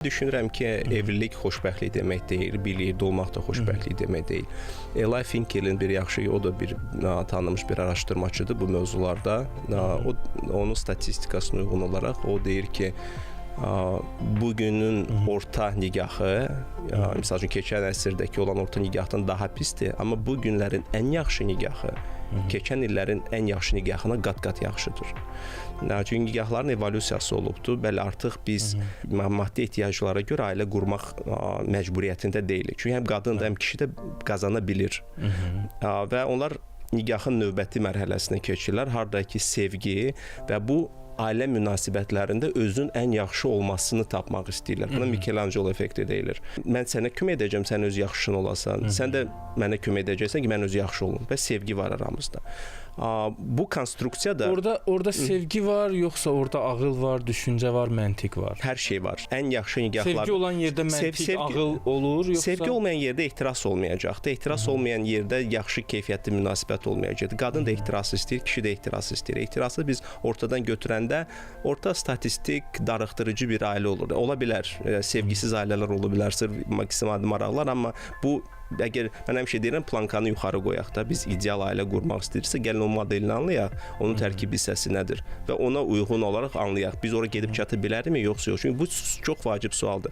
Düşünürəm ki, evlilik xoşbəxtlik demək deyil, birlikdə olmaq da xoşbəxtlik demək deyil. Eli Finkel'in bir yaxşı, o da bir tanınmış bir araşdırmacıdır bu mövzularda. Onun statistikasına uyğun olaraq o deyir ki, bugünün orta nikahı, misal üçün keçən əsrdəki olan orta nikahdan daha pisdir, amma bu günlərin ən yaxşı nikahı keçən illərin ən yaxşı nikahına qat-qat yaxşıdır. Çünki nikahların evolyusiyası olubdur. Bəli, artıq biz maddi ehtiyaclara görə ailə qurmaq məcburiyyətində deyilik. Çünki həm qadın da, həm kişi də qazana bilir. Və onlar nikahın növbəti mərhələsinə keçirlər. Harada ki, sevgi və bu ailə münasibətlərində özün ən yaxşı olmasını tapmaq istəyirlər. Buna Michelangelo effekti deyilir. Mən sənə kömək edəcəm, sən öz yaxşın olasan. Sən də mənə kömək edəcəksən ki, mən öz yaxşı olum. Və sevgi var aramızda. Bu konstruksiya da... Orada sevgi var, yoxsa orada ağıl var, düşüncə var, məntiq var? Hər şey var. Ən yaxşı nikahlar... Sevgi olan yerdə məntiq, ağıl olur, yoxsa... Sevgi olmayan yerdə ehtiras olmayacaqdır. Ehtiras olmayan yerdə yaxşı keyfiyyətli münasibət olmayacaqdır. Qadın da ehtiras istəyir, kişi də ehtiras istəyir. Ehtirası biz ortadan götürəndə orta statistik, darıxdırıcı bir ailə olur. Ola bilər, sevgisiz ailələr ola bilər, sırf maksimal maraqlar, amma bu əgər mən həmişə deyirəm, plankanı yuxarı qoyaq da, biz ideal ailə qurmaq istəyirsə, gəlin o modelini anlayaq, onun tərkib hissəsi nədir və ona uyğun olaraq anlayaq. Biz ora gedib çata bilərikmi, yoxsa yox? Çünki bu çox vacib sualdır.